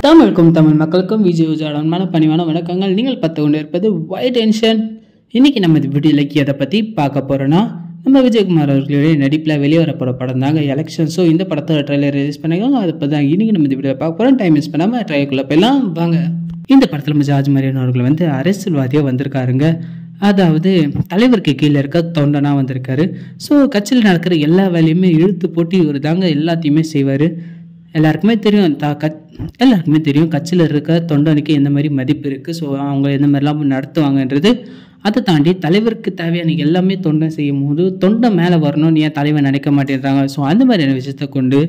தமிழுக்கும் தமிழ் மக்களுக்கும் விஜய் உஜாடமான பணிவான வணக்கங்கள். நீங்கள் பார்த்து கொண்டு இருப்பது ஒயிட் டென்ஷன். இன்னைக்கு நம்ம வீடியோல எதை பற்றி பார்க்க போறோம்னா, நம்ம விஜயகுமார் அவர்களுடைய நடிப்பில் வெளியே வரப்போகிற படம் தாங்க எலெக்ஷன். ஸோ இந்த படத்தோட ட்ரெய்லர் ரிலீஸ் பண்ணிருக்காங்க. அதை பற்றி தான் இன்னைக்கு நம்ம இந்த வீடியோ பார்க்க போகிறோம். டைம் மிஸ் பண்ணாமல் ட்ரைக்குள்ளே போயெல்லாம் வாங்க. இந்த படத்தில் நம்ம ஜார்ஜ் மரியன் அவர்கள் அரசியல்வாதியாக வந்திருக்காருங்க. அதாவது தலைவருக்கு கீழே இருக்க தொண்டனா வந்திருக்காரு. ஸோ கட்சியில் நடக்கிற எல்லா வேலையுமே இழுத்து போட்டு இவர் தாங்க எல்லாத்தையுமே செய்வார். எல்லாருக்குமே தெரியும் கட்சியில் இருக்க தொண்டனுக்கு எந்த மாதிரி மதிப்பு இருக்குது, ஸோ அவங்க எந்த மாதிரிலாம் நடத்துவாங்கன்றது. அதை தாண்டி தலைவருக்கு தேவையான எல்லாமே தொண்டை செய்யும் போது தொண்டை மேலே வரணும்னு ஏன் தலைவன் நினைக்க மாட்டேன்றாங்க. ஸோ அந்த மாதிரியான விஷயத்த கொண்டு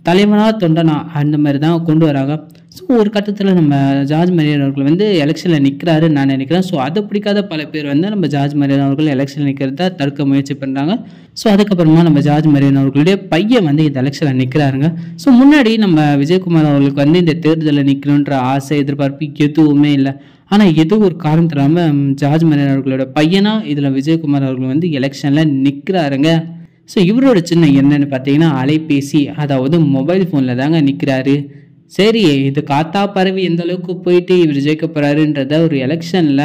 தலைவனா தொண்டனா அந்த மாதிரி தான் கொண்டு வராங்க. ஸோ ஒரு கட்டத்தில் நம்ம ஜார்ஜ் மரியன் அவர்கள் எலெக்ஷனில் நிற்கிறாருன்னு நான் நினைக்கிறேன். ஸோ அதை பிடிக்காத பல பேர் நம்ம ஜார்ஜ் மரியன் அவர்கள் எலெக்ஷனில் நிற்கிறத தடுக்க முயற்சி பண்ணுறாங்க. ஸோ அதுக்கப்புறமா நம்ம ஜார்ஜ் மரியன் அவர்களுடைய பையன் இந்த எலெக்ஷனில் நிற்கிறாருங்க. ஸோ முன்னாடி நம்ம விஜயகுமார் அவர்களுக்கு இந்த தேர்தலில் நிற்கணுன்ற ஆசை எதிர்பார்ப்பு எதுவுமே இல்லை. ஆனால் ஏதோ ஒரு காரணம் தராமல் ஜார்ஜ் மரியன் அவர்களோட பையனா இதில் விஜயகுமார் அவர்கள் எலெக்ஷனில் நிற்கிறாருங்க. ஸோ இவரோட சின்ன என்னன்னு பார்த்தீங்கன்னா அலைபேசி, அதாவது மொபைல் ஃபோனில் தாங்க நிற்கிறாரு. சரி, இது காத்தா பரவி எந்த அளவுக்கு போயிட்டு இவர் ஜெயிக்க போகிறாருன்றத ஒரு எலெக்ஷனில்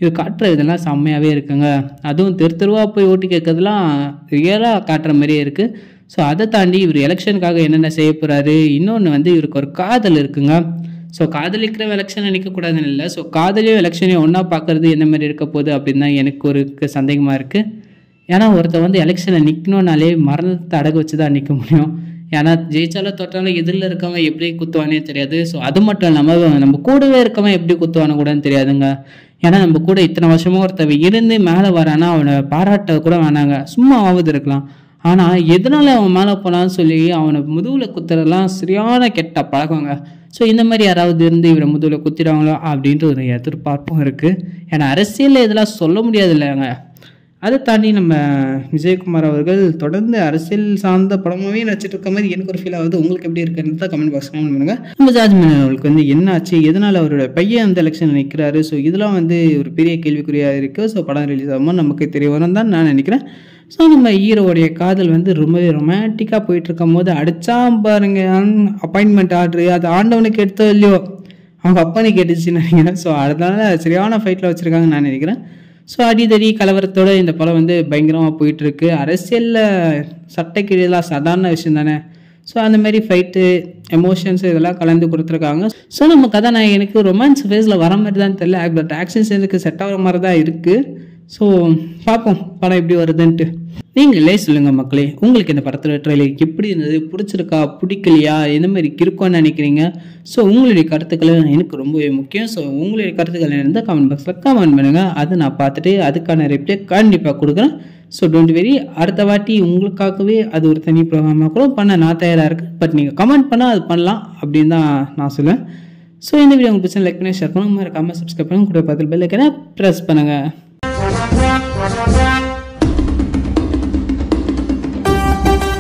இவர் காட்டுற இதெல்லாம் செம்மையாகவே இருக்குங்க. அதுவும் தெருவாக போய் ஓட்டு கேட்கறதுலாம் ரியலாக காட்டுற மாதிரியே இருக்குது. ஸோ அதை தாண்டி இவர் எலெக்ஷனுக்காக என்னென்ன செய்ய போகிறாரு. இன்னொன்று இவருக்கு ஒரு காதல் இருக்குங்க. ஸோ காதலிக்கிற எலெக்ஷனை நிற்கக்கூடாதுன்னு இல்லை. ஸோ காதலியும் எலெக்ஷனையும் ஒன்றா பார்க்குறது எந்த மாதிரி இருக்க போகுது அப்படின்னு தான் எனக்கு ஒரு சந்தேகமாக இருக்குது. ஏன்னா ஒருத்தர் எலெக்ஷனில் நிற்கணுன்னாலே மரணத்தை அடகு வச்சு தான் நிற்க முடியும். ஏன்னா ஜெயிச்சாலும் தொட்டாலும் எதிரில் இருக்கவன் எப்படி குத்துவானே தெரியாது. ஸோ அது மட்டும் இல்லாமல் நம்ம கூடவே இருக்கவன் எப்படி குத்துவானு கூட தெரியாதுங்க. ஏன்னா நம்ம கூட இத்தனை வருஷமும் ஒருத்தவன் இருந்து மேலே வரானா அவனை பாராட்ட கூட வேணாங்க, சும்மா ஆகுது இருக்கலாம். ஆனால் எதனால அவன் மேலே போனான்னு சொல்லி அவனை முதுகில் குத்துறதுலாம் சரியான கெட்ட பழக்கங்க. ஸோ இந்த மாதிரி யாராவது இருந்து இவரை முதுகில் குத்திடுவாங்களோ அப்படின்ட்டு ஒரு எதிர்பார்ப்பும் இருக்குது. ஏன்னா அரசியலில் இதெல்லாம் சொல்ல முடியாது இல்லைங்க. அதை தாண்டி நம்ம விஜயகுமார் அவர்கள் தொடர்ந்து அரசியல் சார்ந்த படமாகவே நடிச்சிட்டு இருக்க மாதிரி எனக்கு ஒரு ஃபீல் ஆகுது. உங்களுக்கு எப்படி இருக்குன்னு தான் கமெண்ட் பாக்ஸ் கமெண்ட் பண்ணுங்க. நம்ம ஜார்ஜ் மரியன் அவர்களுக்கு என்ன ஆச்சு, எதனால் அவரோட பையன் எலெக்ஷனில் நிற்கிறாரு. ஸோ இதெல்லாம் ஒரு பெரிய கேள்விக்குறியாக இருக்குது. ஸோ படம் ரிலீஸ் ஆகும்போது நமக்கு தெரிய வரும் தான் நான் நினைக்கிறேன். ஸோ நம்ம ஹீரோடைய காதல் ரொம்பவே ரொமான்டிக்காக போயிட்டு இருக்கும் போது அடிச்சா பாருங்க அப்பாயின்மெண்ட் ஆர்டரு, அது ஆண்டவனுக்கு எடுத்தோ இல்லையோ அவங்க அப்பா கேட்டுச்சுன்னு நினைக்கிறேன். ஸோ அதனால சரியான ஃபைட்டில் வச்சுருக்காங்கன்னு நான் நினைக்கிறேன். ஸோ அடிதடி கலவரத்தோடு இந்த படம் பயங்கரமாக போயிட்டுருக்கு. அரசியலில் சட்டைக்கிழியெல்லாம் சாதாரண விஷயம் தானே. ஸோ அந்த மாதிரி ஃபைட்டு எமோஷன்ஸ் இதெல்லாம் கலந்து கொடுத்துருக்காங்க. ஸோ நம்ம கதாநாயகனுக்கு ரொமான்ஸ் ஃபேஸில் வர மாதிரி தான் தெரியல, பட் ஆக்ஷன் சீனுக்கு செட் ஆகிற மாதிரி தான் இருக்குது. ஸோ பார்ப்போம் படம் எப்படி வருதுன்ட்டு. நீங்களே சொல்லுங்கள் மக்களே, உங்களுக்கு இந்த படத்தில் ட்ரெய்லர் எப்படி இருந்தது, பிடிச்சிருக்கா பிடிக்கலையா, எந்த மாதிரி இருக்கும்னு நினைக்கிறீங்க. ஸோ உங்களுடைய கருத்துக்களை எனக்கு ரொம்பவே முக்கியம். ஸோ உங்களுடைய கருத்துக்கள் இருந்தால் கமெண்ட் பாக்ஸில் கமெண்ட் பண்ணுங்கள். அதை நான் பார்த்துட்டு அதுக்கான ரிப்ளை கண்டிப்பாக கொடுக்குறேன். ஸோ டோன்ட் வெரி, அடுத்த வாட்டி உங்களுக்காகவே அது ஒரு தனி ப்ரோக்ராமாக கூட பண்ண நான் தயாராக இருக்கேன். பட் நீங்கள் கமெண்ட் பண்ணால் அது பண்ணலாம் அப்படின்னு தான் நான் சொல்லுவேன். ஸோ இந்த வீடியோ உங்களுக்கு பிடிச்சா லைக் பண்ணி ஷேர் பண்ணுங்க, மறக்காமல் சப்ஸ்கிரைப் பண்ணுங்க, கூட பார்த்து பெல் ஐக்கனை ப்ரெஸ் பண்ணுங்கள்.